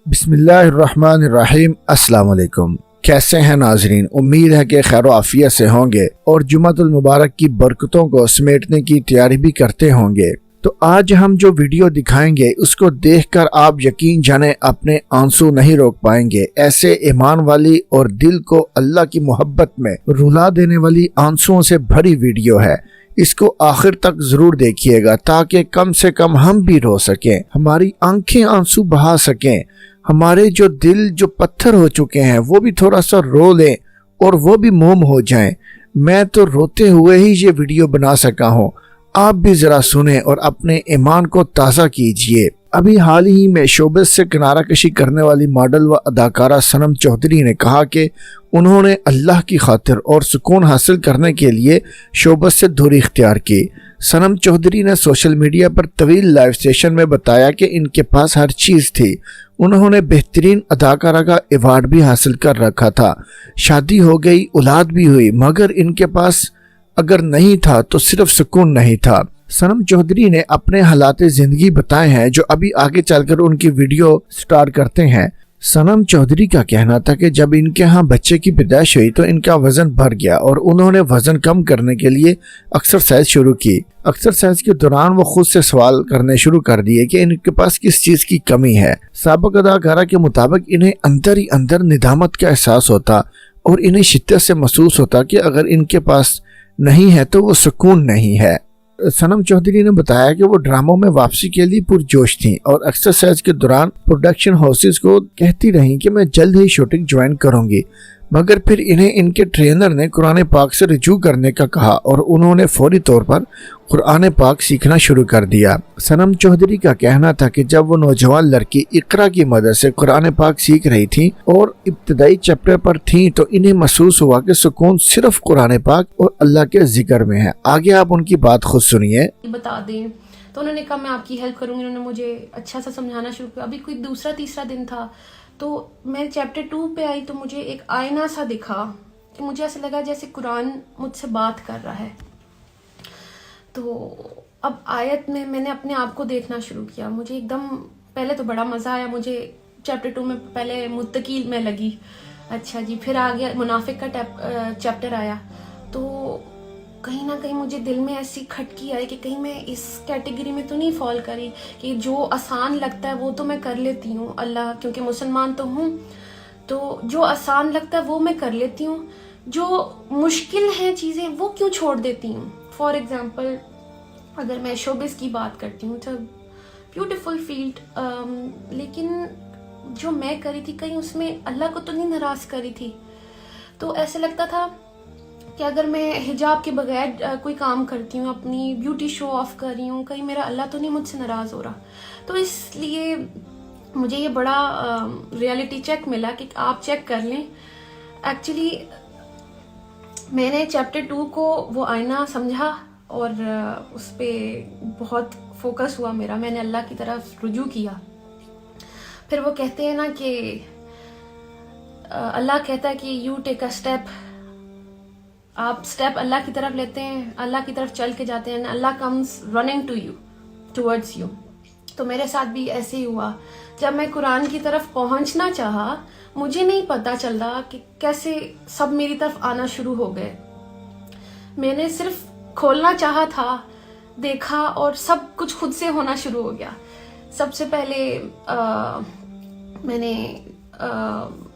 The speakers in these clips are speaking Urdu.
بسم اللہ الرحمن الرحیم۔ السلام علیکم، کیسے ہیں ناظرین؟ امید ہے کہ خیر و عافیت سے ہوں گے اور جمعۃ المبارک کی برکتوں کو سمیٹنے کی تیاری بھی کرتے ہوں گے۔ تو آج ہم جو ویڈیو دکھائیں گے اس کو دیکھ کر آپ یقین جانیں اپنے آنسو نہیں روک پائیں گے۔ ایسے ایمان والی اور دل کو اللہ کی محبت میں رلا دینے والی آنسوؤں سے بھری ویڈیو ہے۔ اس کو آخر تک ضرور دیکھیے گا تاکہ کم سے کم ہم بھی رو سکیں، ہماری آنکھیں آنسو بہا سکیں، ہمارے جو دل جو پتھر ہو چکے ہیں وہ بھی تھوڑا سا رو لیں اور وہ بھی موم ہو جائیں۔ میں تو روتے ہوئے ہی یہ ویڈیو بنا سکا ہوں، آپ بھی ذرا سنیں اور اپنے ایمان کو تازہ کیجئے۔ ابھی حال ہی میں شوبز سے کنارہ کشی کرنے والی ماڈل و اداکارہ سنم چودھری نے کہا کہ انہوں نے اللہ کی خاطر اور سکون حاصل کرنے کے لیے شوبز سے دوری اختیار کی۔ سنم چودھری نے سوشل میڈیا پر طویل لائیو سیشن میں بتایا کہ ان کے پاس ہر چیز تھی، انہوں نے بہترین اداکارہ کا ایوارڈ بھی حاصل کر رکھا تھا، شادی ہو گئی، اولاد بھی ہوئی، مگر ان کے پاس اگر نہیں تھا تو صرف سکون نہیں تھا۔ سنم چودھری نے اپنے حالات زندگی بتائے ہیں جو ابھی آگے چل کر ان کی ویڈیو سٹار کرتے ہیں۔ سنم چودھری کا کہنا تھا کہ جب ان کے ہاں بچے کی پیدائش ہوئی تو ان کا وزن بڑھ گیا اور انہوں نے وزن کم کرنے کے لیے ایکسرسائز شروع کی۔ ایکسرسائز کے دوران وہ خود سے سوال کرنے شروع کر دیے کہ ان کے پاس کس چیز کی کمی ہے۔ سابق اداکارہ کے مطابق انہیں اندر ہی اندر ندامت کا احساس ہوتا اور انہیں شدت سے محسوس ہوتا کہ اگر ان کے پاس نہیں ہے تو وہ سکون نہیں ہے۔ سنم چودھری نے بتایا کہ وہ ڈراموں میں واپسی کے لیے پرجوش تھیں اور ایکسرسائز کے دوران پروڈکشن ہاؤسز کو کہتی رہیں کہ میں جلد ہی شوٹنگ جوائن کروں گی، مگر پھر انہیں ان کے ٹرینر نے قرآن پاک سے رجوع کرنے کا کہا اور انہوں نے فوری طور پر قرآن پاک سیکھنا شروع کر دیا۔ سنم چودھری کا کہنا تھا کہ جب وہ نوجوان لڑکی اقرا کی مدد سے قرآن پاک سیکھ رہی تھی اور ابتدائی چیپٹر پر تھیں تو انہیں محسوس ہوا کہ سکون صرف قرآن پاک اور اللہ کے ذکر میں ہے۔ آگے آپ ان کی بات خود سنیے۔ بتا دیں تو انہوں نے کہا میں آپ کی ہیلپ کروں گی، انہوں نے مجھے اچھا سا سمجھانا شروع کیا۔ ابھی کوئی دوسرا تیسرا دن تھا تو میں چیپٹر 2 پہ آئی تو مجھے ایک آئینہ سا دکھا کہ مجھے ایسا لگا جیسے قرآن مجھ سے بات کر رہا ہے۔ تو اب آیت میں میں نے اپنے آپ کو دیکھنا شروع کیا، مجھے ایک دم پہلے تو بڑا مزہ آیا۔ مجھے چیپٹر 2 میں پہلے متقی میں لگی، اچھا جی، پھر آ گیا منافق کا چیپٹر آیا تو کہیں نہ کہیں مجھے دل میں ایسی کھٹکی آئی کہ کہیں میں اس کیٹیگری میں تو نہیں فال کری کہ جو آسان لگتا ہے وہ تو میں کر لیتی ہوں، اللہ کیونکہ مسلمان تو ہوں تو جو آسان لگتا ہے وہ میں کر لیتی ہوں، جو مشکل ہیں چیزیں وہ کیوں چھوڑ دیتی ہوں۔ فار ایگزامپل اگر میں شوبز کی بات کرتی ہوں تو بیوٹیفل فیلڈ، لیکن جو میں کری تھی کہیں اس میں اللہ کو تو نہیں ناراض کری تھی، تو ایسے لگتا تھا کہ اگر میں حجاب کے بغیر کوئی کام کرتی ہوں، اپنی بیوٹی شو آف کر رہی ہوں، کہیں میرا اللہ تو نہیں مجھ سے ناراض ہو رہا۔ تو اس لیے مجھے یہ بڑا ریئلٹی چیک ملا کہ آپ چیک کر لیں۔ ایکچولی میں نے چیپٹر 2 کو وہ آئینہ سمجھا اور اس پہ بہت فوکس ہوا میرا، میں نے اللہ کی طرف رجوع کیا۔ پھر وہ کہتے ہیں نا کہ اللہ کہتا ہے کہ یو ٹیک اے اسٹیپ، آپ سٹیپ اللہ کی طرف لیتے ہیں، اللہ کی طرف چل کے جاتے ہیں، Allah comes running to you, towards you. تو میرے ساتھ بھی ایسے ہی ہوا، جب میں قرآن کی طرف پہنچنا چاہا مجھے نہیں پتا چل رہا کہ کیسے سب میری طرف آنا شروع ہو گئے۔ میں نے صرف کھولنا چاہا تھا، دیکھا اور سب کچھ خود سے ہونا شروع ہو گیا۔ سب سے پہلے میں نے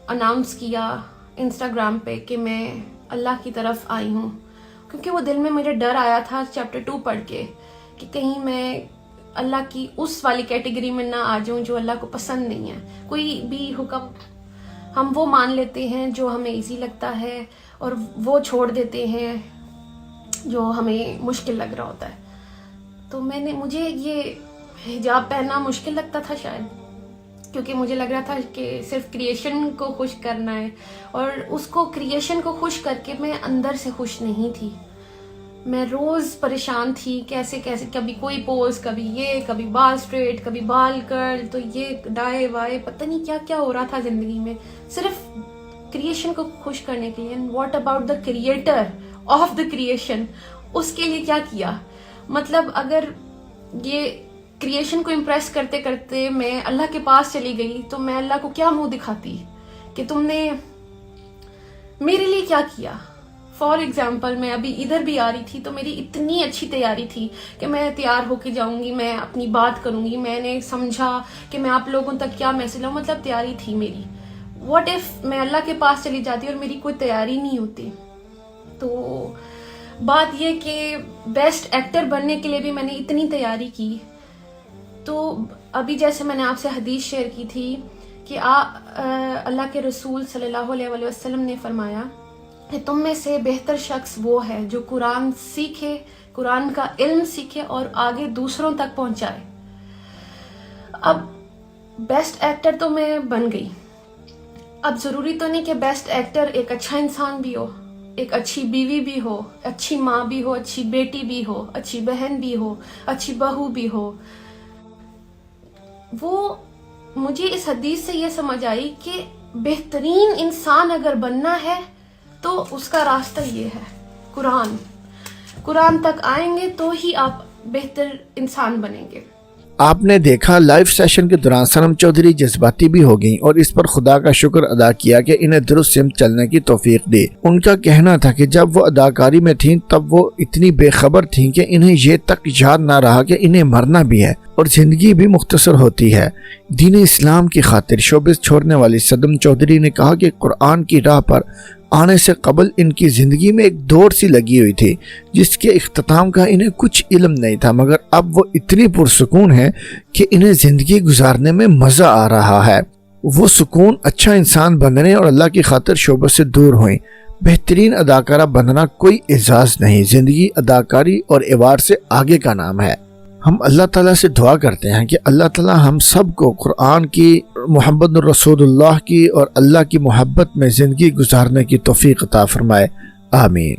اناؤنس کیا انسٹاگرام پہ کہ میں اللہ کی طرف آئی ہوں، کیونکہ وہ دل میں میرے ڈر آیا تھا چیپٹر 2 پڑھ کے کہ کہیں میں اللہ کی اس والی کیٹیگری میں نہ آ جاؤں جو اللہ کو پسند نہیں ہے۔ کوئی بھی حکم ہم وہ مان لیتے ہیں جو ہمیں ایزی لگتا ہے اور وہ چھوڑ دیتے ہیں جو ہمیں مشکل لگ رہا ہوتا ہے۔ تو مجھے یہ حجاب پہننا مشکل لگتا تھا شاید، کیونکہ مجھے لگ رہا تھا کہ صرف کریشن کو خوش کرنا ہے، اور اس کو کریشن کو خوش کر کے میں اندر سے خوش نہیں تھی۔ میں روز پریشان تھی کیسے کبھی کوئی پوز، کبھی یہ، کبھی بال سٹریٹ، کبھی بال کرل، تو یہ ڈائے وائے، پتہ نہیں کیا کیا ہو رہا تھا زندگی میں صرف کریشن کو خوش کرنے کے لیے۔ What about the creator of the creation, اس کے لیے کیا کیا؟ مطلب اگر یہ کریشن کو امپریس کرتے کرتے میں اللہ کے پاس چلی گئی تو میں اللہ کو کیا منہ دکھاتی کہ تم نے میرے لیے کیا کیا. فار ایگزامپل میں ابھی ادھر بھی آ رہی تھی تو میری اتنی اچھی تیاری تھی کہ میں تیار ہو کے جاؤں گی, میں اپنی بات کروں گی, میں نے سمجھا کہ میں آپ لوگوں تک کیا میسج لاؤں, مطلب تیاری تھی میری. واٹ ایف میں اللہ کے پاس چلی جاتی اور میری کوئی تیاری نہیں ہوتی. تو بات یہ کہ بیسٹ ایکٹر بننے کے لیے بھی میں نے اتنی تیاری کی. تو ابھی جیسے میں نے آپ سے حدیث شیئر کی تھی کہ اللہ کے رسول صلی اللہ علیہ وسلم نے فرمایا کہ تم میں سے بہتر شخص وہ ہے جو قرآن سیکھے, قرآن کا علم سیکھے اور آگے دوسروں تک پہنچائے. اب بیسٹ ایکٹر تو میں بن گئی. اب ضروری تو نہیں کہ بیسٹ ایکٹر ایک اچھا انسان بھی ہو, ایک اچھی بیوی بھی ہو, اچھی ماں بھی ہو, اچھی بیٹی بھی ہو, اچھی بہن بھی ہو, اچھی بہو بھی ہو. وہ مجھے اس حدیث سے یہ سمجھ آئی کہ بہترین انسان اگر بننا ہے تو اس کا راستہ یہ ہے, قرآن تک آئیں گے تو ہی آپ بہتر انسان بنیں گے. آپ نے دیکھا لائیو سیشن کے دوران سنم چودھری جذباتی بھی ہو گئیں اور اس پر خدا کا شکر ادا کیا کہ انہیں درست سمت چلنے کی توفیق دی. ان کا کہنا تھا کہ جب وہ اداکاری میں تھیں تب وہ اتنی بے خبر تھیں کہ انہیں یہ تک یاد نہ رہا کہ انہیں مرنا بھی ہے اور زندگی بھی مختصر ہوتی ہے. دین اسلام کی خاطر شوبز چھوڑنے والی سنم چودھری نے کہا کہ قرآن کی راہ پر آنے سے قبل ان کی زندگی میں ایک دوڑ سی لگی ہوئی تھی جس کے اختتام کا انہیں کچھ علم نہیں تھا, مگر اب وہ اتنی پرسکون ہے کہ انہیں زندگی گزارنے میں مزہ آ رہا ہے. وہ سکون اچھا انسان بننے اور اللہ کی خاطر شوبز سے دور ہوئیں. بہترین اداکارہ بننا کوئی اعزاز نہیں, زندگی اداکاری اور ایوارڈ سے آگے کا نام ہے. ہم اللہ تعالیٰ سے دعا کرتے ہیں کہ اللہ تعالیٰ ہم سب کو قرآن کی, محمد رسول اللہ کی اور اللہ کی محبت میں زندگی گزارنے کی توفیق عطا فرمائے. آمین.